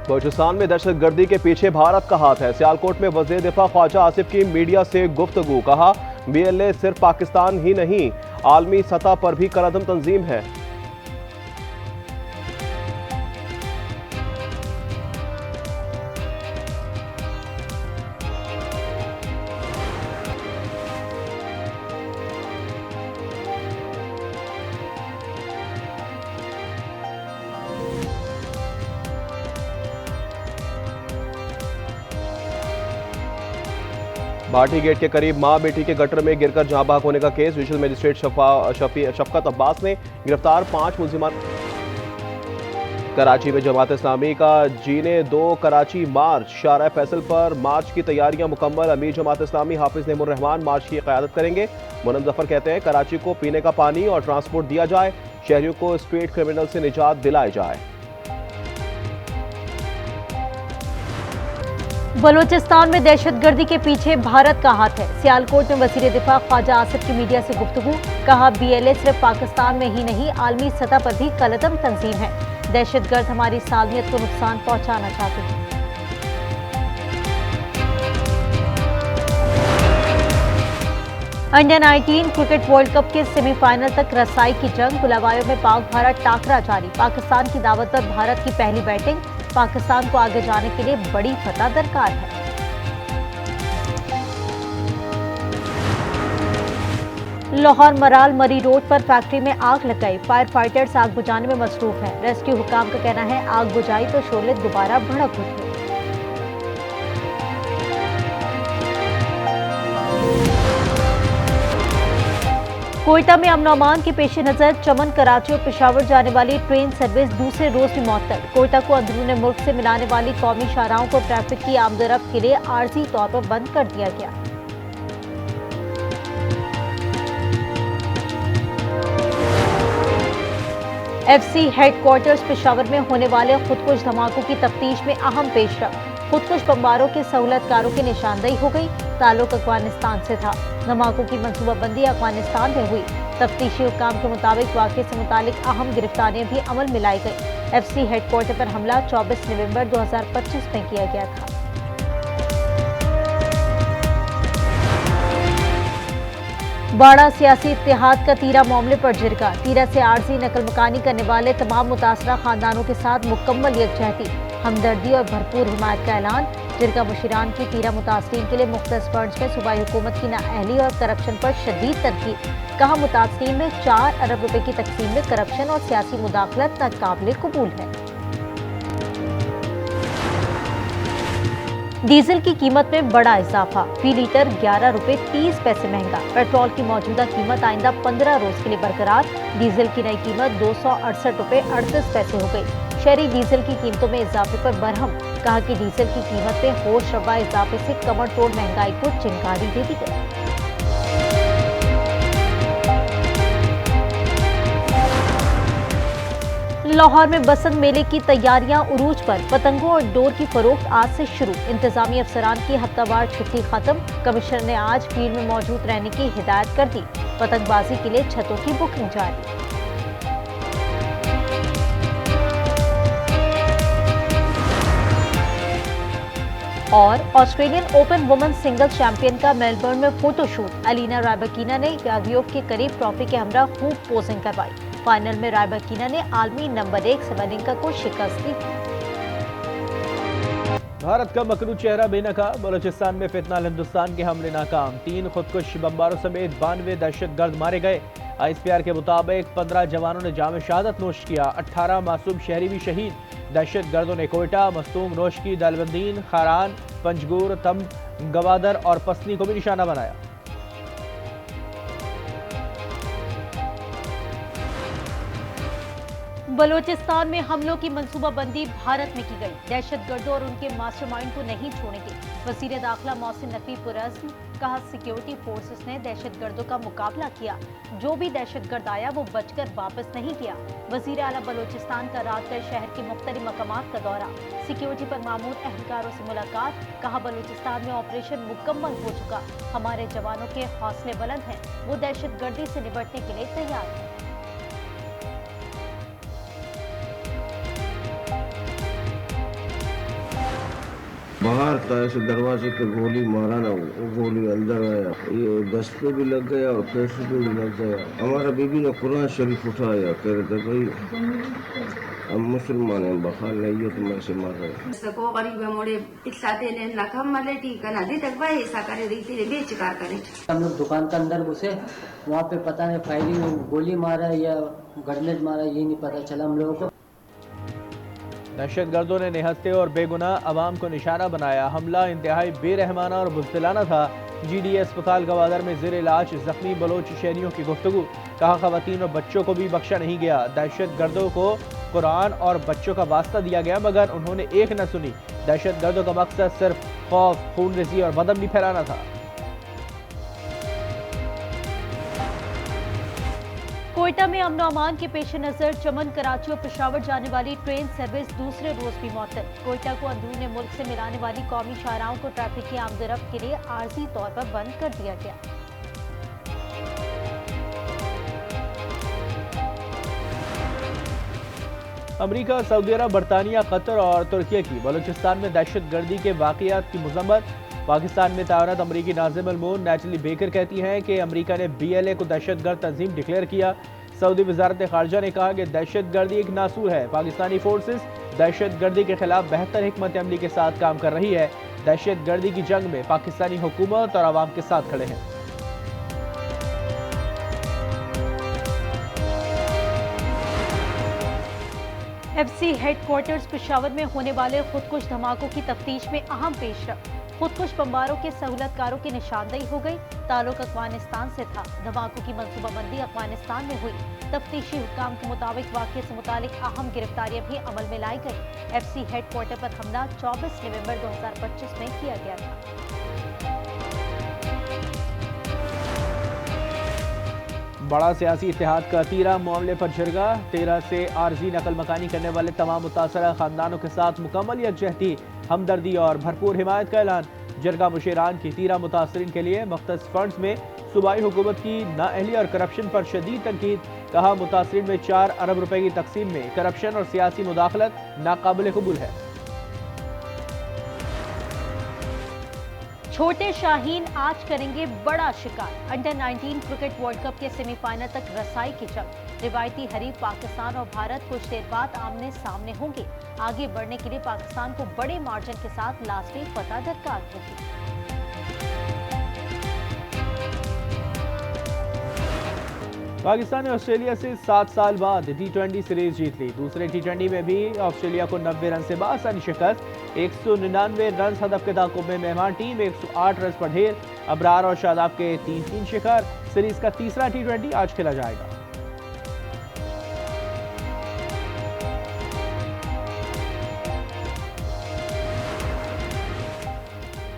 बलूचिस्तान में दहशतगर्दी के पीछे भारत का हाथ है। सियालकोट में वज़ीर दिफा ख्वाजा आसिफ की मीडिया से गुफ्तगू। कहा, BLA सिर्फ पाकिस्तान ही नहीं, आलमी सतह पर भी कलअदम तंजीम है। भाटी गेट के करीब मां बेटी के गटर में गिरकर जहां बहक होने का केस। जुडिशल मजिस्ट्रेट शफकत अब्बास ने गिरफ्तार 5 मुलजिमान। कराची में जमात इस्लामी का जीने 2 कराची मार्च। शारा फैसल पर मार्च की तैयारियां मुकम्मल। अमीर जमात इस्लामी हाफिज नेमुर रहमान मार्च की क़यादत करेंगे। मुनम जफर कहते हैं, कराची को पीने का पानी और ट्रांसपोर्ट दिया जाए, शहरियों को स्ट्रीट क्रिमिनल से निजात दिलाई जाए। बलूचिस्तान में दहशतगर्दी के पीछे भारत का हाथ है। सियालकोट में वज़ीर दिफा ख्वाजा आसिफ की मीडिया से गुफ्तगू। कहा, BLA सिर्फ पाकिस्तान में ही नहीं, आलमी सतह पर भी कलअदम तंजीम है। दहशतगर्द हमारी सालमियत को नुकसान पहुंचाना चाहते हैं। अंडर 19 क्रिकेट वर्ल्ड कप के सेमीफाइनल तक रसाई की जंग। बुलावायों में पाक भारत टाकरा जारी। पाकिस्तान की दावत पर भारत की पहली बैटिंग। पाकिस्तान को आगे जाने के लिए बड़ी फतह दरकार है। लाहौर मराल मरी रोड पर फैक्ट्री में आग लग गई। फायर फाइटर्स आग बुझाने में मसरूफ हैं। रेस्क्यू हुकाम का कहना है, आग बुझाई तो शोले दोबारा भड़क उठे। कोयटा में अमन अमान के पेश नजर चमन, कराची और पेशावर जाने वाली ट्रेन सर्विस दूसरे रोज भी मुअत्तल। कोयटा को अंदरूनी मुल्क से मिलाने वाली कौमी शाहराहों को ट्रैफिक की आमदरफ्त के लिए आर्जी तौर पर बंद कर दिया गया। FC हेडक्वार्टर्स पेशावर में होने वाले खुदकुश धमाकों की तफ्तीश में अहम पेशरफ। खुदकुश बमबारों के सहूलतकारों की निशानदेही हो गई। ताल्लुक अफगानिस्तान से था। धमाकों की मंसूबाबंदी अफगानिस्तान में हुई। तफ्तीशी हुकाम के मुताबिक वाक़े से मुतालिक अहम गिरफ्तारियां भी अमल में लाई गई। FC हेडक्वार्टर पर हमला 24 नवंबर 2025 में किया गया था। बाड़ा सियासी इत्तेहाद का तीरा मामले पर जिरगा। तीरा से आर्जी नकल मकानी करने वाले तमाम मुतासरा खानदानों के साथ मुकम्मल यकजहती, हमदर्दी और भरपूर हिमायत का ऐलान। जिरगा मुशीरान की तीरा मुतासरीन के लिए मुख्तलिफ फंड्स में सूबाई हुकूमत की नाअहली और करप्शन पर शदीद तनकीद। कहा, मुतासरीन में 4 अरब रुपए की तकसीम में करप्शन और सियासी मुदाखलत नाकाबिले कबूल है। डीजल की कीमत में बड़ा इजाफा। फी लीटर 11 रुपए 30 पैसे महंगा। पेट्रोल की मौजूदा कीमत आइंदा 15 रोज के लिए बरकरार। डीजल की नई कीमत 268 रुपए 38 पैसे हो गई। शहरी डीजल की कीमतों में इजाफे पर बरहम। कहा कि डीजल की कीमत में होश रवा इजाफे से कमर तोड़ महंगाई को चिंगारी दे दी गई। लाहौर में बसंत मेले की तैयारियां उरूज पर। पतंगों और डोर की फरोख्त आज से शुरू। इंतजामी अफसरान की हफ्तावार छुट्टी खत्म। कमिश्नर ने आज फील्ड में मौजूद रहने की हिदायत कर दी। पतंगबाजी के लिए छतों की बुकिंग जारी। और Australian Open women's singles champion का मेलबर्न में फोटोशूट। अलीना रायबकीना ने गागियोफ के करीब ट्रॉफी के हमरा खूब पोजिंग करवाई। फाइनल में रायबकीना ने आलमी नंबर 1 सबलिंका को शिकस्त दी। भारत का मकरू चेहरा बेनकाब। बलूचिस्तान में फितनाल हिंदुस्तान के हमले नाकाम। 3 खुदकुश बमबारों समेत 92 दहशतगर्द मारे गए। ISPR के मुताबिक 15 जवानों ने जाम शहादत नोश किया। 18 मासूम शहरी भी शहीद। दहशतगर्दों ने कोयटा, मस्तूंग, नोशकी, दालबंदीन, खारान, पंजगुर, तम, गवादर और पसनी को भी निशाना बनाया। बलूचिस्तान में हमलों की मंसूबाबंदी भारत में की गई। दहशतगर्दों और उनके मास्टरमाइंड को नहीं छोड़ेंगे। वज़ीर दाखिला मोहसिन नकवी पुरज़्म। कहा, सिक्योरिटी फोर्सेस ने दहशतगर्दों का मुकाबला किया। जो भी दहशतगर्द आया वो बचकर वापस नहीं गया। वज़ीर आला बलूचिस्तान का रात गए शहर के मुख्तलिफ मकामात का दौरा। सिक्योरिटी पर मामूर एहलकारों से मुलाकात। कहा, बलूचिस्तान में ऑपरेशन मुकम्मल हो चुका। हमारे जवानों के हौसले बुलंद हैं। वो दहशतगर्दी से निपटने के लिए तैयार हैं। बाहर था, ऐसे दरवाजे पे गोली मारा ना, वो गोली अंदर आया, ये दस्त पे भी लग गया और पैसे पे भी लग गया। हमारा बीबी ने कुरान शरीफ उठाया, कह रहे थे भाई हम मुसलमान हैं, बखाल नहीं है तुम ऐसे मार रहे। सको गरीब मोड़े इतलाते ने लखम मले ठीक है ना दी तक भाई ऐसा करे रीति रे बेचकार करे। हम लोग दुकान के अंदर घुसे, वहाँ पे पता नहीं फायरिंग गोली मारा या ग्रेनेड मारा, ये नहीं पता चला हम लोगों को। दहशतगर्दों ने निहत्थे और बेगुनाह अवाम को निशाना बनाया। हमला इंतहाई बेरहमाना और बुज़दिलाना था। GDA अस्पताल गवादर में ज़ेर इलाज जख्मी बलोच शहरियों की गुफ्तगू, कहा खवातीन और बच्चों को भी बख्शा नहीं गया। दहशतगर्दों को कुरान और बच्चों का वास्ता दिया गया मगर उन्होंने एक न सुनी। दहशतगर्दों का मकसद सिर्फ खौफ, खून रेज़ी और बदअमनी फैलाना था। कोयटा में अमन अमान के पेश नजर चमन, कराची और पेशावर जाने वाली ट्रेन सर्विस दूसरे रोज भी मअतल। कोयटा को अंदरूनी मुल्क से मिलाने वाली कौमी शाहराहों को ट्रैफिक की आमदरफ्त के लिए आर्जी तौर पर बंद कर दिया गया। अमरीका, सऊदी अरब, बरतानिया, कतर और तुर्की की बलूचिस्तान में दहशतगर्दी के वाक़यात की मज़म्मत। पाकिस्तान में तैनात अमरीकी नाज़िम अल-मौन नैटली बेकर कहती हैं कि अमरीका ने BLA को दहशतगर्द तंजीम डिक्लेयर किया। सऊदी वज़ारत ख़ारजा ने कहा कि दहशतगर्दी एक नासूर है। पाकिस्तानी फोर्सेस दहशतगर्दी के खिलाफ बेहतर हिकमत अमली के साथ काम कर रही है। दहशतगर्दी की जंग में पाकिस्तानी हुकूमत और आवाम के साथ खड़े हैं। FC हेडक्वार्टर्स पेशावर में होने वाले खुदकुश धमाकों की तफ्तीश में अहम पेशरफ। खुदकुश बमबारों के सहूलतकारों की निशानदेही हो गई। ताल्लुक अफगानिस्तान से था। धमाकों की मंसूबाबंदी अफगानिस्तान में हुई। तफ्तीशी हुकाम के मुताबिक वाक़ये से मुतालिक अहम गिरफ्तारियां भी अमल में लाई गई। FC हेडक्वार्टर पर हमला 24 नवंबर 2025 में किया गया था। बड़ा सियासी इत्तेहाद का तीरा मामले पर झरगा। 13 से आर्जी नकल मकानी करने वाले तमाम मुतासरा खानदानों के साथ मुकम्मल यकजहती, हमदर्दी और भरपूर हिमायत का ऐलान। जरगा मुशीरान की तीरा मुतासरीन के लिए मख्तस फंड्स में सूबाई हुकूमत की नाअहली और करप्शन पर शदीद तनकीद। कहा मुतासरीन में 4 अरब रुपए की तकसीम में करप्शन और सियासी मुदाखलत नाकाबिल कबूल है। छोटे शाहीन आज करेंगे बड़ा शिकार। अंडर 19 क्रिकेट वर्ल्ड कप के सेमीफाइनल तक रसाई की जंग। रिवायती हरीफ पाकिस्तान और भारत कुछ देर बाद आमने सामने होंगे। आगे बढ़ने के लिए पाकिस्तान को बड़े मार्जिन के साथ लाजमी फतह दरकार होगी। पाकिस्तान ने ऑस्ट्रेलिया से 7 साल बाद T20 सीरीज जीत ली। दूसरे T20 में भी ऑस्ट्रेलिया को 90 रन से बासानी शिकस्त। 199 रन हदफ के ताक़ुब में मेहमान टीम 108 रन पर ढेर। अबरार और शादाब के 3-3 शिकार। सीरीज का तीसरा T20 आज खेला जाएगा।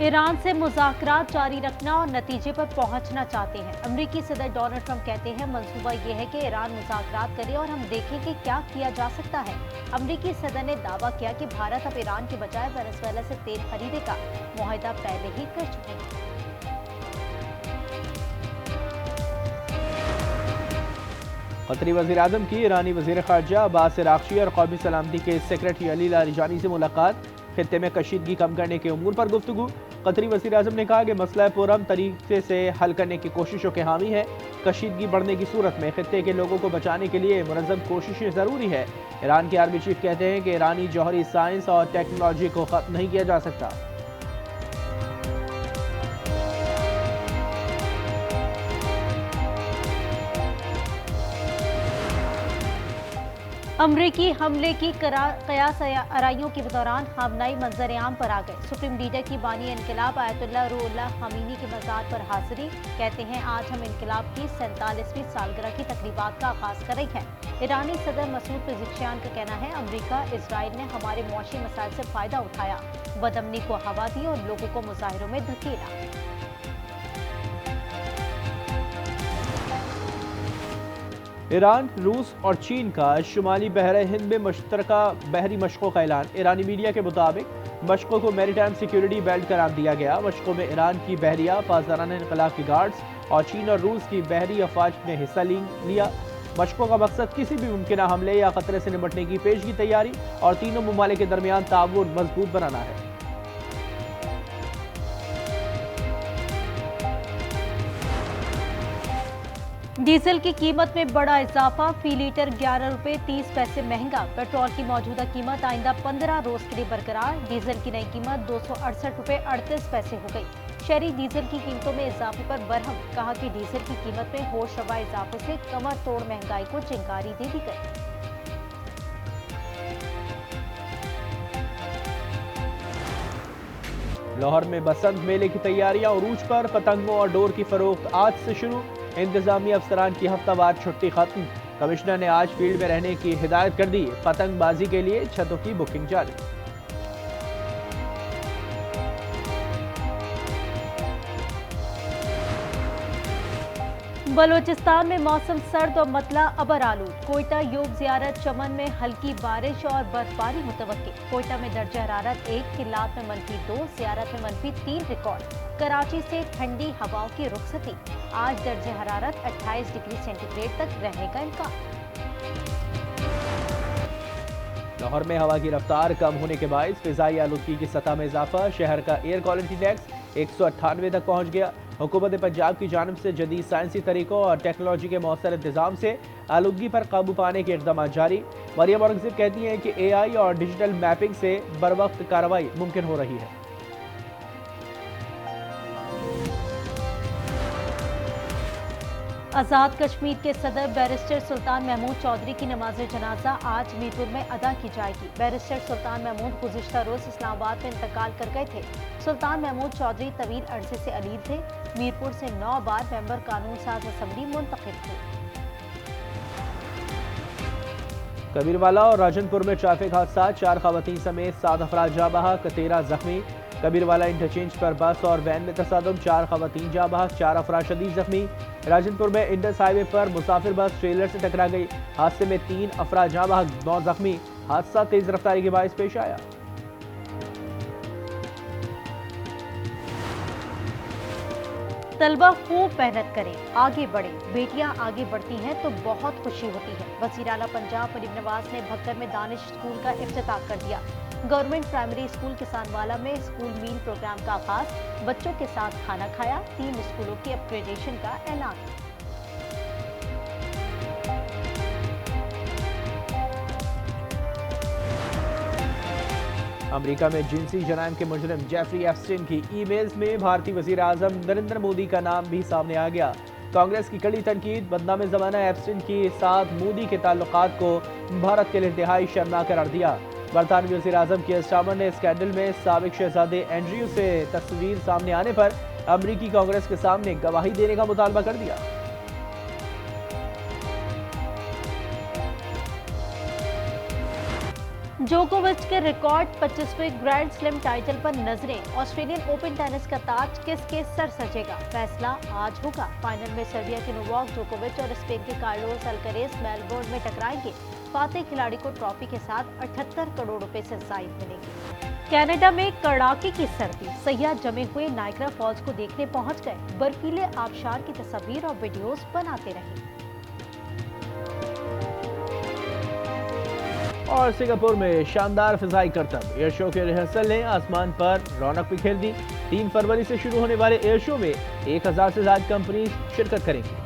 ईरान से मुज़ाकरात जारी रखना और नतीजे पर पहुंचना चाहते हैं। अमेरिकी सदर डोनाल्ड ट्रंप कहते हैं मंसूबा यह है कि ईरान मुज़ाकरात करे और हम देखें कि क्या किया जा सकता है। अमेरिकी सदर ने दावा किया कि भारत अब ईरान के बजाय वेनेजुएला से तेल खरीदेगा। मुआहदा पहले ही कर चुके हैं। कतरी वज़ीर आज़म की ईरानी वज़ीर ख़ारजा अब्बास अराग़ची और कौमी सलामती के सेक्रेटरी अली लारिजानी से मुलाकात। खित्ते में कशीदगी कम करने के उमूर पर गुफ्तगू। कतरी वज़ीर आज़म ने कहा कि मसला पुरअमन तरीके से हल करने की कोशिशों के हामी है। कशीदगी बढ़ने की सूरत में खित्ते के लोगों को बचाने के लिए मुनज़्ज़म कोशिशें ज़रूरी है। ईरान के आर्मी चीफ कहते हैं कि ईरानी जौहरी साइंस और टेक्नोलॉजी को ख़त्म नहीं किया जा सकता। अमरीकी हमले की कयास आराइयों के दौरान खामनाई मंजर आम पर आ गए। सुप्रीम लीडर की बानी इनकलाब आयतुल्लाह रूहुल्लाह ख़ामेनी के मज़ार पर हाजिरी। कहते हैं आज हम इनकलाब की 47वीं सालगिरह की तकरीबात का आगाज कर रही हैं। ईरानी सदर मसूद पेज़ेश्कियान का कहना है अमरीका इसराइल ने हमारे मुआशी मसाइल से फ़ायदा उठाया, बदअमनी को हवा दी और लोगों को मुजाहिरों में धकेला। ईरान, रूस और चीन का शुमाली बहरे हिंद में मुश्तरका बहरी मशक़ों का ऐलान। ईरानी मीडिया के मुताबिक मशक़ों को मैरीटाइम सिक्योरिटी बेल्ट करार दिया गया। मशक़ों में ईरान की बहरिया, पासदारान इनक़लाब की गार्ड्स और चीन और रूस की बहरी अफवाज ने हिस्सा लिया। मशक़ों का मकसद किसी भी मुमकिन हमले या खतरे से निपटने की पेशगी तैयारी और तीनों ममालिक के दरमियान ताउन मजबूत बनाना है। डीजल की कीमत में बड़ा इजाफा, फी लीटर 11 रुपए 30 पैसे महंगा। पेट्रोल की मौजूदा कीमत आइंदा 15 रोज के लिए बरकरार। डीजल की नई कीमत 268 रुपए 38 पैसे हो गई। शहरी डीजल की कीमतों में इजाफे पर बरहम, कहा कि डीजल की कीमत में होश रवा इजाफे से कमर तोड़ महंगाई को चिंगारी दे दी गई। लाहौर में बसंत मेले की तैयारियां उरूज पर, पतंगों और डोर की फरोख्त आज से शुरू। इंतजामी अफसरान की हफ्तावार छुट्टी खत्म। कमिश्नर ने आज फील्ड में रहने की हिदायत कर दी। पतंगबाजी के लिए छतों की बुकिंग जारी। बलोचिस्तान में मौसम सर्द और मतला अबर आलूद। कोयटा योग जियारत चमन में हल्की बारिश और बर्फबारी मुतवक्की। कोयटा में दर्जा हरारत 1, किलात में -2, जियारत में -3 रिकॉर्ड। कराची से ठंडी हवाओं की रुखसती। आज दर्जा हरारत 28 डिग्री सेंटीग्रेड तक रहने का इम्कान। लाहौर में हवा की रफ्तार कम होने के बायस फिजाई आलूदगी की सतह में इजाफा। शहर का एयर क्वालिटी इंडेक्स 198 तक पहुंच गया। हुकूमत पंजाब की जानिब से जदीद साइंसी तरीकों और टेक्नोलॉजी के मौसर इंतजाम से आलूदगी पर काबू पाने के इकदाम जारी। मरियम औरंगजेब कहती हैं कि AI और डिजिटल मैपिंग से बर वक्त कार्रवाई मुमकिन हो रही है। आज़ाद कश्मीर के सदर बैरिस्टर सुल्तान महमूद चौधरी की नमाज जनाजा आज मीरपुर में अदा की जाएगी। बैरिस्टर सुल्तान महमूद गुज़िश्ता रोज इस्लामाबाद में इंतकाल कर गए थे। सुल्तान महमूद चौधरी तवील अरसे से अलील थे। मीरपुर से 9 बार मेंबर कानून साज असम्बली मुंतखब थे। कबीरवाला और राजनपुर में ट्रैफिक हादसा, 4 खवातीन समेत 7 अफराद जाँ बहक, 13 जख्मी। कबीरवाला इंटरचेंज पर बस और वैन में तसादम, 4 खवातीन जाँ बहक, 4 अफराद शदीद जख्मी। राजनपुर में इंडस हाईवे पर मुसाफिर बस ट्रेलर से टकरा गई। हादसे में 3 अफराद जाँ बहक, 9 जख्मी। हादसा तेज रफ्तारी के बायस पेश आया। तलबा खूब मेहनत करें, आगे बढ़े। बेटियां आगे बढ़ती हैं तो बहुत खुशी होती है। वज़ीर आला पंजाब मरीम नवाज ने भक्कर में दानिश स्कूल का इफ्तिताह कर दिया। गवर्नमेंट प्राइमरी स्कूल किसानवाला में स्कूल मील प्रोग्राम का आगाज, बच्चों के साथ खाना खाया। 3 स्कूलों की अपग्रेडेशन का ऐलान। अमेरिका में जिनसी जराइम के मुजरिम जेफरी एप्स्टीन की ईमेल्स में भारतीय वजीर आजम नरेंद्र मोदी का नाम भी सामने आ गया। कांग्रेस की कड़ी तनकीद, बदनाम जमाना एप्स्टीन के साथ मोदी के ताल्लुकात को भारत के लिए इंतहाई शर्मनाक करार दिया। बरतानवी वजीर आजम की स्टामर ने स्कैंडल में साबिक शहजादे एंड्रयू से तस्वीर सामने आने पर अमरीकी कांग्रेस के सामने गवाही देने का मुतालबा कर दिया। जोकोविच के रिकॉर्ड 25वें ग्रैंड स्लैम टाइटल पर नजरें। ऑस्ट्रेलियन ओपन टेनिस का ताज किसके सर सजेगा, फैसला आज होगा। फाइनल में सर्बिया के नोवाक जोकोविच और स्पेन के कार्लोस अल्करेज मेलबोर्न में टकराएंगे। फातेह खिलाड़ी को ट्रॉफी के साथ 78 करोड़ रुपए से जायद मिलेगी। कनाडा में कड़ाके की सर्दी, सयाह जमे हुए नाइग्रा फॉल्स को देखने पहुंच गए। बर्फीले आबशार की तस्वीर और वीडियोस बनाते रहे। और सिंगापुर में शानदार फिजाई करतब, एयर शो के रिहर्सल ने आसमान पर रौनक बिखेर दी। 3 फरवरी से शुरू होने वाले एयर शो में 1000 से ज्यादा कंपनी शिरकत करेंगी।